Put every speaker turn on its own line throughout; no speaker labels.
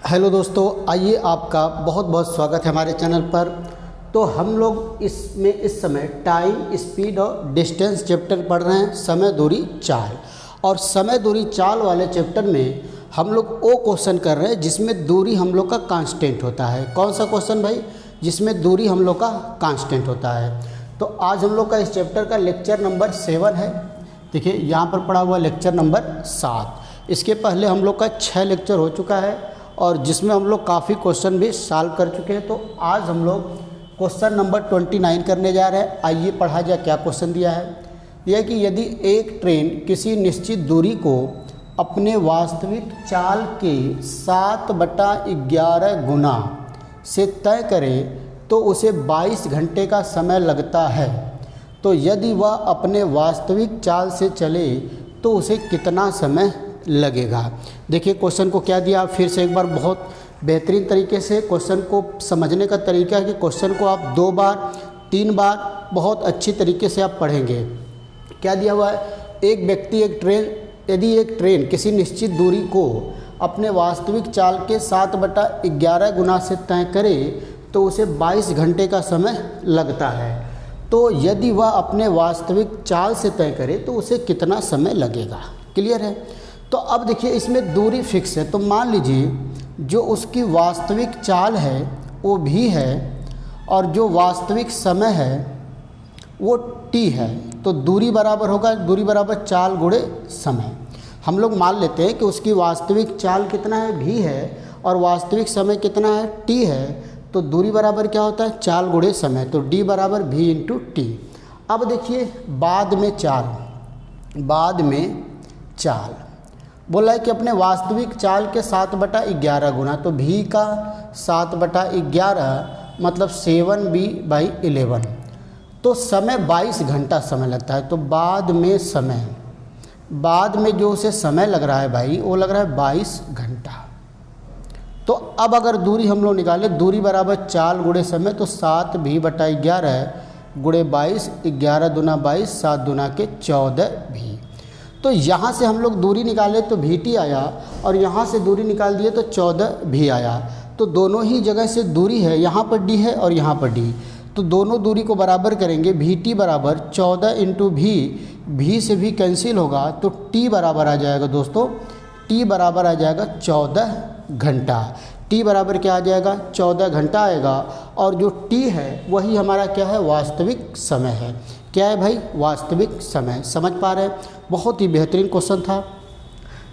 Hello दोस्तों, आइए आपका बहुत बहुत स्वागत है हमारे चैनल पर। तो हम लोग इसमें इस समय टाइम, स्पीड और डिस्टेंस चैप्टर पढ़ रहे हैं, समय दूरी चाल। और समय दूरी चाल वाले चैप्टर में हम लोग वो क्वेश्चन कर रहे हैं जिसमें दूरी हम लोग का कांस्टेंट होता है। कौन सा क्वेश्चन भाई? जिसमें दूरी हम लोग का कांस्टेंट होता है। तो आज हम लोग का इस चैप्टर का लेक्चर नंबर 7 है। देखिए यहाँ पर पढ़ा हुआ लेक्चर नंबर 7। इसके पहले हम लोग का 6 लेक्चर हो चुका है और जिसमें हम लोग काफ़ी क्वेश्चन भी सॉल्व कर चुके हैं। तो आज हम लोग क्वेश्चन नंबर 29 करने जा रहे हैं। आइए पढ़ा जाए। क्या क्वेश्चन दिया है? यह कि यदि एक ट्रेन किसी निश्चित दूरी को अपने वास्तविक चाल के 7/11 गुना से तय करे तो उसे 22 घंटे का समय लगता है, तो यदि वह अपने वास्तविक चाल से चले तो उसे कितना समय लगेगा? देखिए क्वेश्चन को क्या दिया, फिर से एक बार बहुत बेहतरीन तरीके से क्वेश्चन को समझने का तरीका है कि क्वेश्चन को आप 2 बार 3 बार बहुत अच्छी तरीके से आप पढ़ेंगे। क्या दिया हुआ है? यदि एक ट्रेन किसी निश्चित दूरी को अपने वास्तविक चाल के 7/11 गुना से तय करे तो उसे 22 घंटे का समय लगता है। तो यदि वह अपने वास्तविक चाल से तय करे तो उसे कितना समय लगेगा? क्लियर है? तो अब देखिए इसमें दूरी फिक्स है। तो मान लीजिए जो उसकी वास्तविक चाल है वो भी है और जो वास्तविक समय है वो t है। तो दूरी बराबर होगा, दूरी बराबर चाल गुणे समय। हम लोग मान लेते हैं कि उसकी वास्तविक चाल कितना है, v है, और वास्तविक समय कितना है, t है। तो दूरी बराबर क्या होता है? चाल गुणे समय। तो d बराबर v इंटू टी। अब देखिए बाद में चाल बोला है कि अपने वास्तविक चाल के 7/11 गुना, तो v का 7/11 मतलब 7v/11। तो समय 22 घंटा समय लगता है। तो बाद में जो उसे समय लग रहा है भाई वो लग रहा है 22 घंटा। तो अब अगर दूरी हम लोग निकालें, दूरी बराबर चाल गुणे समय, तो 7v/11 गुणे 22, 11 दूना 22, 7 दूना के 14v। तो यहाँ से हम लोग दूरी निकाले तो vt आया और यहाँ से दूरी निकाल दिए तो 14v आया। तो दोनों ही जगह से दूरी है, यहाँ पर d है और यहाँ पर d। तो दोनों दूरी को बराबर करेंगे। vt बराबर 14 इंटू v से भी कैंसिल होगा तो t बराबर आ जाएगा दोस्तों, t बराबर आ जाएगा 14 घंटा। t बराबर क्या आ जाएगा? 14 घंटा आएगा। और जो t है वही हमारा क्या है? वास्तविक समय है। क्या है भाई? वास्तविक समय। समझ पा रहे हैं? बहुत ही बेहतरीन क्वेश्चन था।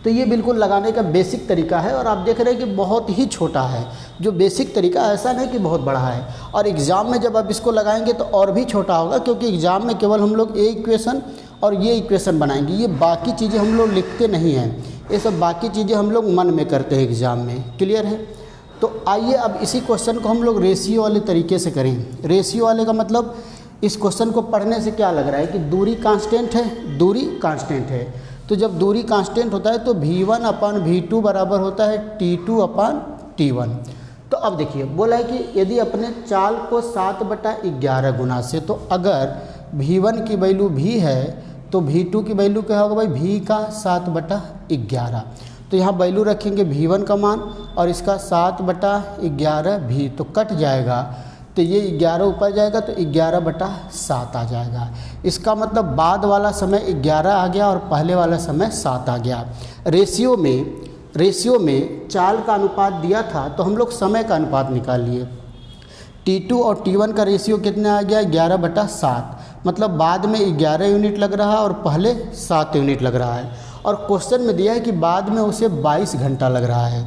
तो ये बिल्कुल लगाने का बेसिक तरीका है और आप देख रहे हैं कि बहुत ही छोटा है। जो बेसिक तरीका ऐसा नहीं कि बहुत बड़ा है, और एग्ज़ाम में जब आप इसको लगाएंगे तो और भी छोटा होगा, क्योंकि एग्ज़ाम में केवल हम लोग ये इक्वेशन और ये इक्वेशन बनाएंगे। ये बाकी चीज़ें हम लोग लिखते नहीं हैं, ये सब बाकी चीज़ें हम लोग मन में करते हैं एग्ज़ाम में। क्लियर है? तो आइए अब इसी क्वेश्चन को हम लोग रेशियो वाले तरीके से करें। रेशियो वाले का मतलब इस क्वेश्चन को पढ़ने से क्या लग रहा है कि दूरी कांस्टेंट है, दूरी कांस्टेंट है। तो जब दूरी कांस्टेंट होता है तो v1/v2 बराबर होता है t2/t1। तो अब देखिए बोला है कि यदि अपने चाल को 7/11 गुना से, तो अगर v1 की वैल्यू v है तो v2 की वैल्यू क्या होगा भाई? v का 7/11। तो यहाँ वैल्यू रखेंगे v1 का मान और इसका 7/11v, तो कट जाएगा। तो ये 11 ऊपर जाएगा तो 11/7 आ जाएगा। इसका मतलब बाद वाला समय 11 आ गया और पहले वाला समय 7 आ गया। रेशियो में चाल का अनुपात दिया था तो हम लोग समय का अनुपात निकाल लिए। t2 और t1 का रेशियो कितना आ गया? 11/7। मतलब बाद में 11 यूनिट लग रहा है और पहले 7 यूनिट लग रहा है। और क्वेश्चन में दिया है कि बाद में उसे 22 घंटा लग रहा है।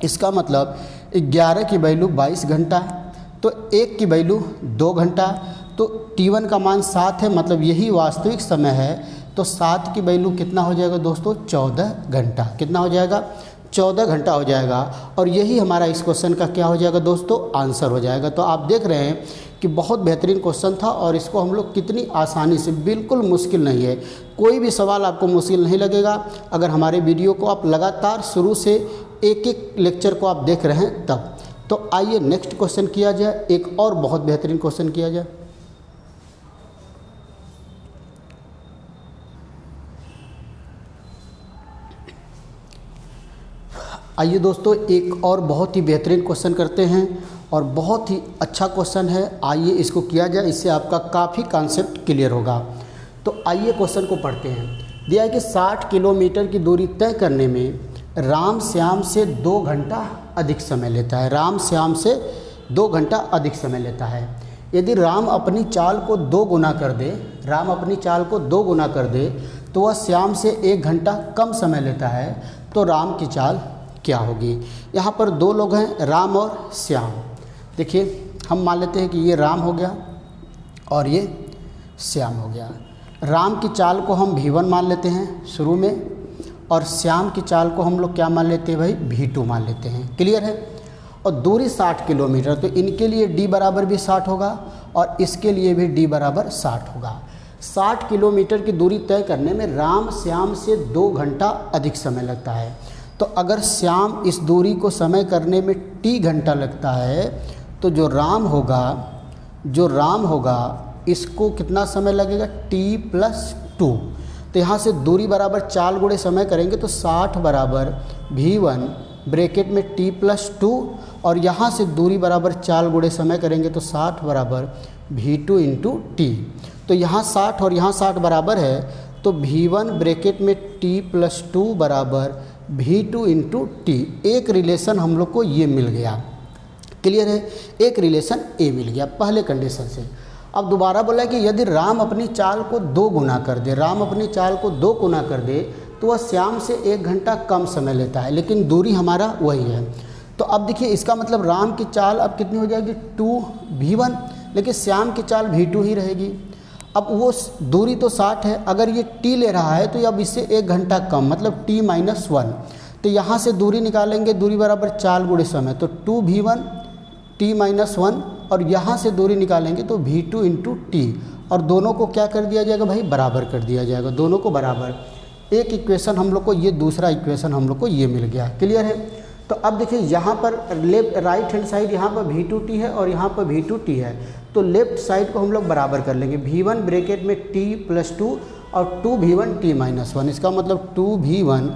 इसका मतलब 11 की वैल्यू 22 घंटा, तो 1 की वैल्यू 2 घंटा। तो t1 का मान 7 है, मतलब यही वास्तविक समय है। तो 7 की वैल्यू कितना हो जाएगा दोस्तों? 14 घंटा। कितना हो जाएगा? 14 घंटा हो जाएगा। और यही हमारा इस क्वेश्चन का क्या हो जाएगा दोस्तों? आंसर हो जाएगा। तो आप देख रहे हैं कि बहुत बेहतरीन क्वेश्चन था और इसको हम लोग कितनी आसानी से, बिल्कुल मुश्किल नहीं है, कोई भी सवाल आपको मुश्किल नहीं लगेगा अगर हमारे वीडियो को आप लगातार शुरू से एक एक लेक्चर को आप देख रहे हैं तब। तो आइए नेक्स्ट क्वेश्चन किया जाए, एक और बहुत बेहतरीन क्वेश्चन किया जाए। आइए दोस्तों एक और बहुत ही बेहतरीन क्वेश्चन करते हैं और बहुत ही अच्छा क्वेश्चन है। आइए इसको किया जाए, इससे आपका काफ़ी कॉन्सेप्ट क्लियर होगा। तो आइए क्वेश्चन को पढ़ते हैं। दिया है कि 60 किलोमीटर की दूरी तय करने में राम श्याम से 2 घंटा अधिक समय लेता है। राम श्याम से 2 घंटा अधिक समय लेता है। यदि राम अपनी चाल को 2 गुना कर दे, राम अपनी चाल को 2 गुना कर दे तो वह श्याम से 1 घंटा कम समय लेता है, तो राम की चाल क्या होगी। यहाँ पर 2 लोग हैं, राम और श्याम। देखिए हम मान लेते हैं कि ये राम हो गया और ये श्याम हो गया। राम की चाल को हम V1 मान लेते हैं शुरू में, और श्याम की चाल को हम लोग क्या मान लेते हैं भाई, V2 मान लेते हैं। क्लियर है। और दूरी 60 किलोमीटर, तो इनके लिए D बराबर भी 60 होगा और इसके लिए भी D बराबर 60 होगा। 60 किलोमीटर की दूरी तय करने में राम श्याम से 2 घंटा अधिक समय लगता है। तो अगर श्याम इस दूरी को समय करने में T घंटा लगता है, तो जो राम होगा इसको कितना समय लगेगा, T+2। तो यहाँ से दूरी बराबर चाल गुणे समय करेंगे तो 60 बराबर V1 ब्रैकेट में T+2, और यहाँ से दूरी बराबर चाल गुणे समय करेंगे तो 60 बराबर V2 × T। तो यहाँ 60 और यहाँ 60 बराबर है, तो V1 ब्रैकेट में T+2 बराबर V2 × T। एक रिलेशन हम लोग को ये मिल गया। क्लियर है। एक रिलेशन A मिल गया पहले कंडीशन से। अब दोबारा बोला है कि यदि राम अपनी चाल को 2 गुना कर दे, राम अपनी चाल को 2 गुना कर दे तो वह श्याम से 1 घंटा कम समय लेता है, लेकिन दूरी हमारा वही है। तो अब देखिए इसका मतलब राम की चाल अब कितनी हो जाएगी, 2V1, लेकिन श्याम की चाल V2 ही रहेगी। अब वो दूरी तो 60 है, अगर ये T ले रहा है तो अब इससे 1 घंटा कम, मतलब T-1। तो यहाँ से दूरी निकालेंगे, दूरी बराबर चाल गुणे समय, तो 2V1 T-1, और यहाँ से दूरी निकालेंगे तो V2 × T, और दोनों को क्या कर दिया जाएगा भाई, बराबर कर दिया जाएगा, दोनों को बराबर। एक इक्वेशन हम लोग को ये, दूसरा इक्वेशन हम लोग को ये मिल गया। क्लियर है। तो अब देखिए यहाँ पर राइट हैंड साइड यहाँ पर V2T है और यहाँ पर V2T है, तो लेफ्ट साइड को हम लोग बराबर कर लेंगे। V1 ब्रैकेट में T+2 और 2V1 T-1। इसका मतलब 2V1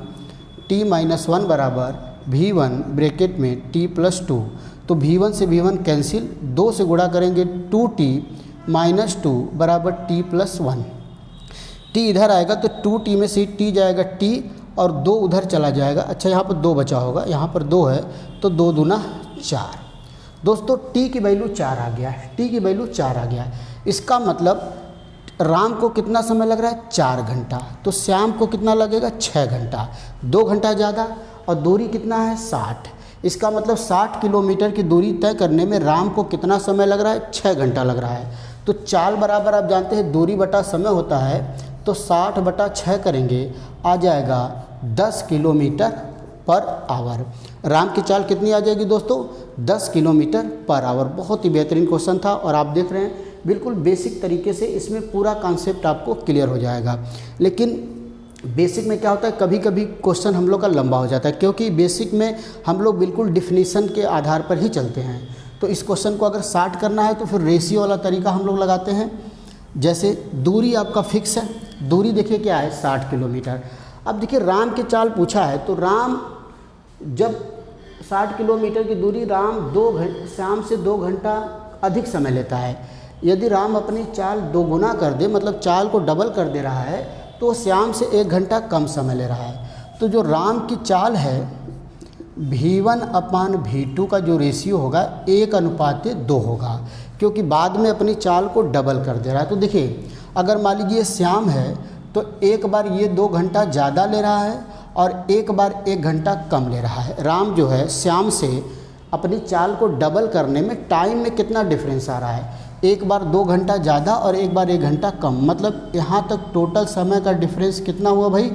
T-1 बराबर V1 ब्रैकेट में T+2। तो V1 से V1 कैंसिल, 2 से गुणा करेंगे 2T-2 बराबर T+1। T इधर आएगा तो 2T में से T जाएगा T और 2 उधर चला जाएगा। अच्छा यहाँ पर 2 बचा होगा, यहाँ पर 2 है तो 2 दूना 4। दोस्तों T की वैल्यू 4 आ गया है, T की वैल्यू 4 आ गया है। इसका मतलब राम को कितना समय लग रहा है, 4 घंटा। तो श्याम को कितना लगेगा, 6 घंटा, 2 घंटा ज़्यादा, और दूरी कितना है, 60। इसका मतलब 60 किलोमीटर की दूरी तय करने में राम को कितना समय लग रहा है, 6 घंटा लग रहा है। तो चाल बराबर आप जानते हैं दूरी बटा समय होता है, तो 60 बटा 6 करेंगे, आ जाएगा 10 किलोमीटर पर आवर। राम की चाल कितनी आ जाएगी दोस्तों, 10 किलोमीटर पर आवर। बहुत ही बेहतरीन क्वेश्चन था और आप देख रहे हैं बिल्कुल बेसिक तरीके से इसमें पूरा कॉन्सेप्ट आपको क्लियर हो जाएगा। लेकिन बेसिक में क्या होता है, कभी कभी क्वेश्चन हम लोग का लंबा हो जाता है, क्योंकि बेसिक में हम लोग बिल्कुल डिफिनीशन के आधार पर ही चलते हैं। तो इस क्वेश्चन को अगर शॉर्ट करना है तो फिर रेशियो वाला तरीका हम लोग लगाते हैं। जैसे दूरी आपका फिक्स है, दूरी देखिए क्या है, 60 किलोमीटर। अब देखिए राम की चाल पूछा है, तो राम जब 60 किलोमीटर की दूरी राम श्याम से 2 घंटा अधिक समय लेता है। यदि राम अपनी चाल 2 गुना कर दे, मतलब चाल को डबल कर दे रहा है, तो श्याम से 1 घंटा कम समय ले रहा है। तो जो राम की चाल है V1/V2 का जो रेशियो होगा 1:2 होगा, क्योंकि बाद में अपनी चाल को डबल कर दे रहा है। तो देखिए अगर मान लीजिए श्याम है तो एक बार ये 2 घंटा ज़्यादा ले रहा है और एक बार 1 घंटा कम ले रहा है। राम जो है श्याम से अपनी चाल को डबल करने में टाइम में कितना डिफरेंस आ रहा है, एक बार 2 घंटा ज़्यादा और एक बार 1 घंटा कम, मतलब यहाँ तक टोटल समय का डिफरेंस कितना हुआ भाई,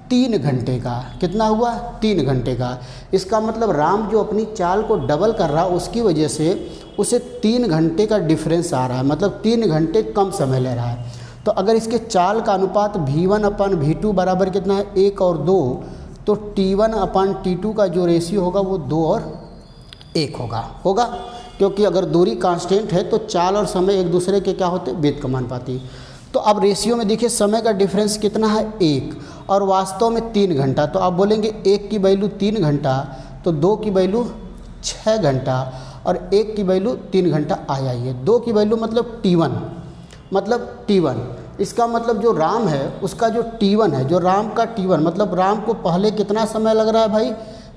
3 घंटे का। कितना हुआ, 3 घंटे का। इसका मतलब राम जो अपनी चाल को डबल कर रहा है उसकी वजह से उसे 3 घंटे का डिफरेंस आ रहा है, मतलब 3 घंटे कम समय ले रहा है। तो अगर इसके चाल का अनुपात V1/V2 बराबर कितना है, 1 और 2, तो T1/T2 का जो रेशियो होगा वो 2 और 1 होगा, क्योंकि अगर दूरी कांस्टेंट है तो चाल और समय एक दूसरे के क्या होते हैं, व्यतिकमानुपाती। तो अब रेशियो में देखिए समय का डिफरेंस कितना है, 1, और वास्तव में 3 घंटा, तो आप बोलेंगे 1 की वैल्यू 3 घंटा तो 2 की वैल्यू 6 घंटा और 1 की वैल्यू 3 घंटा आया ही है। 2 की वैल्यू मतलब T1, इसका मतलब जो राम है उसका जो T1 है, जो राम का T1 मतलब राम को पहले कितना समय लग रहा है भाई,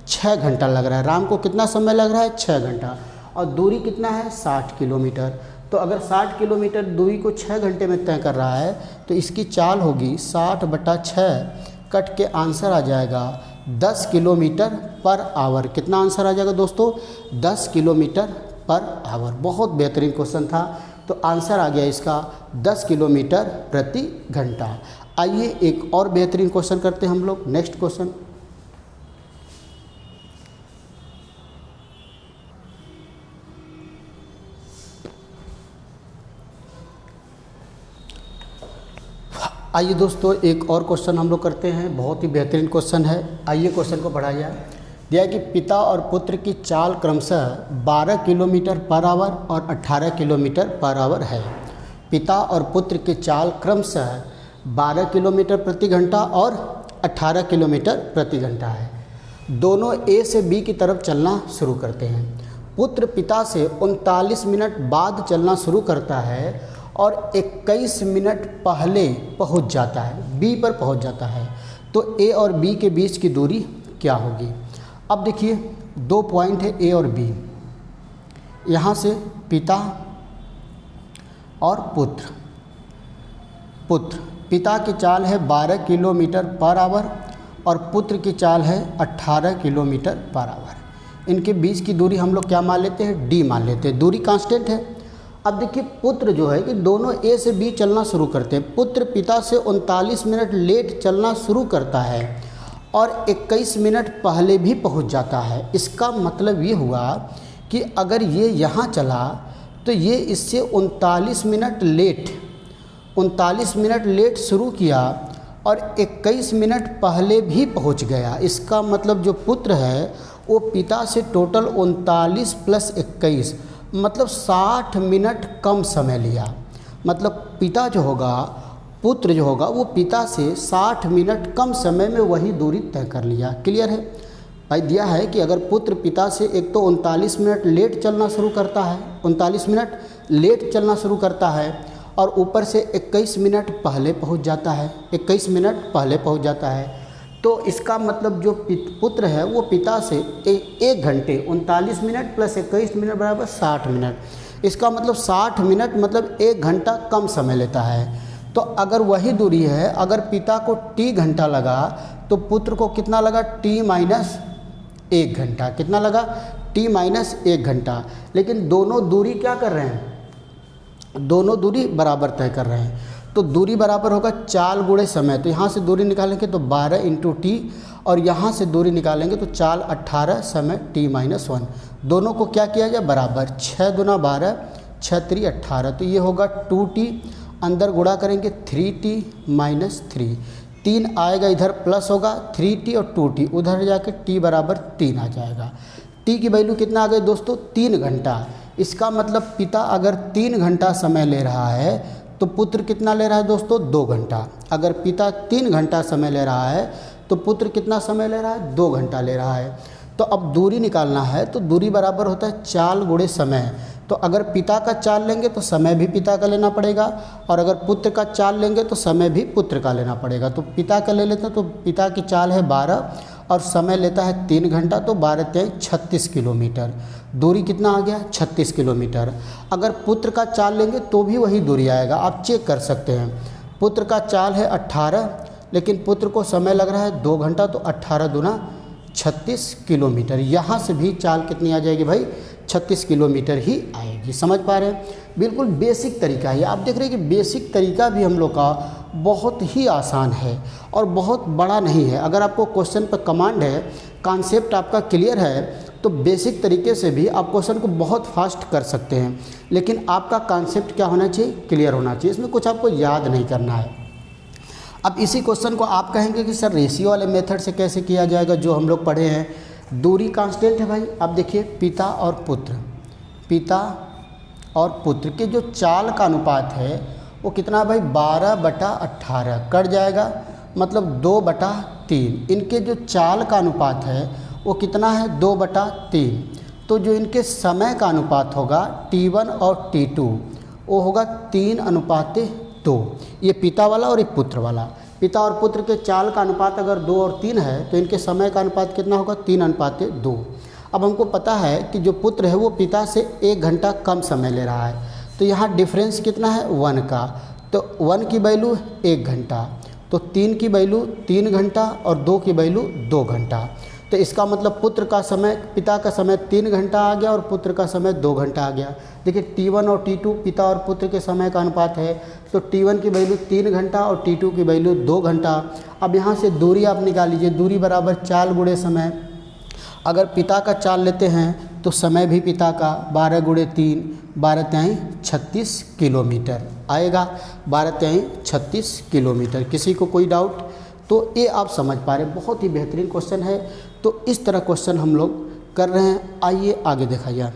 6 घंटा लग रहा है। राम को कितना समय लग रहा है, 6 घंटा। और दूरी कितना है, 60 किलोमीटर। तो अगर 60 किलोमीटर दूरी को 6 घंटे में तय कर रहा है तो इसकी चाल होगी 60/6, कट के आंसर आ जाएगा 10 किलोमीटर पर आवर। कितना आंसर आ जाएगा दोस्तों, 10 किलोमीटर पर आवर। बहुत बेहतरीन क्वेश्चन था। तो आंसर आ गया इसका 10 किलोमीटर प्रति घंटा। आइए एक और बेहतरीन क्वेश्चन करते हैं हम लोग। नेक्स्ट क्वेश्चन, आइए दोस्तों एक और क्वेश्चन हम लोग करते हैं। बहुत ही बेहतरीन क्वेश्चन है। आइए क्वेश्चन को पढ़ा जाए। दिया कि पिता और पुत्र की चाल क्रमशः 12 किलोमीटर पर आवर और 18 किलोमीटर पर आवर है। पिता और पुत्र की चाल क्रमशः 12 किलोमीटर प्रति घंटा और 18 किलोमीटर प्रति घंटा है। दोनों ए से बी की तरफ चलना शुरू करते हैं। पुत्र पिता से 39 मिनट बाद चलना शुरू करता है और 21 मिनट पहले पहुंच जाता है, बी पर पहुंच जाता है। तो ए और बी के बीच की दूरी क्या होगी। अब देखिए 2 पॉइंट है, ए और बी। यहाँ से पिता और पुत्र पिता की चाल है 12 किलोमीटर पर आवर और पुत्र की चाल है 18 किलोमीटर पर आवर। इनके बीच की दूरी हम लोग क्या मान लेते हैं, डी मान लेते हैं। दूरी कांस्टेंट है। अब देखिए पुत्र जो है कि दोनों ए से बी चलना शुरू करते हैं। पुत्र पिता से 39 मिनट लेट चलना शुरू करता है और 21 मिनट पहले भी पहुंच जाता है। इसका मतलब ये हुआ कि अगर ये यहाँ चला तो ये इससे 39 मिनट लेट शुरू किया और 21 मिनट पहले भी पहुंच गया। इसका मतलब जो पुत्र है वो पिता से टोटल 39 + 21 मतलब 60 मिनट कम समय लिया। मतलब पिता जो होगा, पुत्र जो होगा वो पिता से 60 मिनट कम समय में वही दूरी तय कर लिया। क्लियर है भाई। दिया है कि अगर पुत्र पिता से एक तो 39 मिनट लेट चलना शुरू करता है, 39 मिनट लेट चलना शुरू करता है और ऊपर से 21 मिनट पहले पहुंच जाता है, 21 मिनट पहले पहुंच जाता है। तो इसका मतलब जो पुत्र है वो पिता से 1 घंटे 39 मिनट + 21 मिनट बराबर 60 मिनट। इसका मतलब 60 मिनट मतलब 1 घंटा कम समय लेता है। तो अगर वही दूरी है, अगर पिता को t घंटा लगा तो पुत्र को कितना लगा, t - 1 घंटा। कितना लगा, t - 1 घंटा। लेकिन दोनों दूरी क्या कर रहे हैं, दोनों दूरी बराबर तय कर रहे हैं। तो दूरी बराबर होगा चाल गुणे समय। तो यहाँ से दूरी निकालेंगे तो 12 × t और यहाँ से दूरी निकालेंगे तो चाल 18 समय t - 1। दोनों को क्या किया जाए, बराबर। 6 दूना 12, 6 3 18। तो ये होगा 2t, अंदर गुणा करेंगे 3t - 3। 3 आएगा इधर प्लस होगा 3t और 2t उधर जाके t बराबर 3 आ जाएगा। t की वैल्यू कितना आ गई दोस्तों, 3 घंटा। इसका मतलब पिता अगर 3 घंटा समय ले रहा है तो पुत्र कितना ले रहा है दोस्तों, 2 घंटा। अगर पिता 3 घंटा समय ले रहा है तो पुत्र कितना समय ले रहा है, 2 घंटा ले रहा है। तो अब दूरी निकालना है तो दूरी बराबर होता है चाल गुणे समय। तो अगर पिता का चाल लेंगे तो समय भी पिता का लेना पड़ेगा और अगर पुत्र का चाल लेंगे तो समय भी पुत्र का लेना पड़ेगा। तो पिता का ले लेते हैं तो पिता की चाल है 12 और समय लेता है 3 घंटा। तो 12 × 3 = 36 किलोमीटर। दूरी कितना आ गया, 36 किलोमीटर। अगर पुत्र का चाल लेंगे तो भी वही दूरी आएगा, आप चेक कर सकते हैं। पुत्र का चाल है 18 लेकिन पुत्र को समय लग रहा है 2 घंटा। तो 18 दूना 36 किलोमीटर। यहाँ से भी चाल कितनी आ जाएगी भाई, 36 किलोमीटर ही आएगी। समझ पा रहे हैं, बिल्कुल बेसिक तरीका है। आप देख रहे हैं कि बेसिक तरीका भी हम लोग का बहुत ही आसान है और बहुत बड़ा नहीं है। अगर आपको क्वेश्चन पर कमांड है, कॉन्सेप्ट आपका क्लियर है तो बेसिक तरीके से भी आप क्वेश्चन को बहुत फास्ट कर सकते हैं। लेकिन आपका कॉन्सेप्ट क्या होना चाहिए, क्लियर होना चाहिए। इसमें कुछ आपको याद नहीं करना है। अब इसी क्वेश्चन को आप कहेंगे कि सर रेशियो वाले मेथड से कैसे किया जाएगा, जो हम लोग पढ़े हैं। दूरी कांस्टेंट है भाई। अब देखिए पिता और पुत्र के जो चाल का अनुपात है वो कितना भाई, 12/18 कट जाएगा मतलब 2/3। इनके जो चाल का अनुपात है वो कितना है, 2/3। तो जो इनके समय का अनुपात होगा T1 और T2 वो होगा 3:2। ये पिता वाला और ये पुत्र वाला। पिता और पुत्र के चाल का अनुपात अगर 2 और 3 है तो इनके समय का अनुपात कितना होगा, 3:2। अब हमको पता है कि जो पुत्र है वो पिता से 1 घंटा कम समय ले रहा है, तो यहाँ डिफरेंस कितना है, 1 का। तो 1 की वैल्यू 1 घंटा, तो 3 की वैल्यू 3 घंटा और 2 की वैल्यू 2 घंटा। तो इसका मतलब पुत्र का समय, पिता का समय 3 घंटा आ गया और पुत्र का समय 2 घंटा आ गया। देखिए T1 और T2 पिता और पुत्र के समय का अनुपात है, तो T1 की वैल्यू 3 घंटा और T2 की वैल्यू 2 घंटा। अब यहाँ से दूरी आप निकाल लीजिए, दूरी बराबर चाल गुणे समय। अगर पिता का चाल लेते हैं तो समय भी पिता का 12 × 3 12 × 36 किलोमीटर आएगा, 12 × 36 किलोमीटर। किसी को कोई डाउट? तो ये आप समझ पा रहे, बहुत ही बेहतरीन क्वेश्चन है। तो इस तरह क्वेश्चन हम लोग कर रहे हैं। आइए आगे देखा जाए।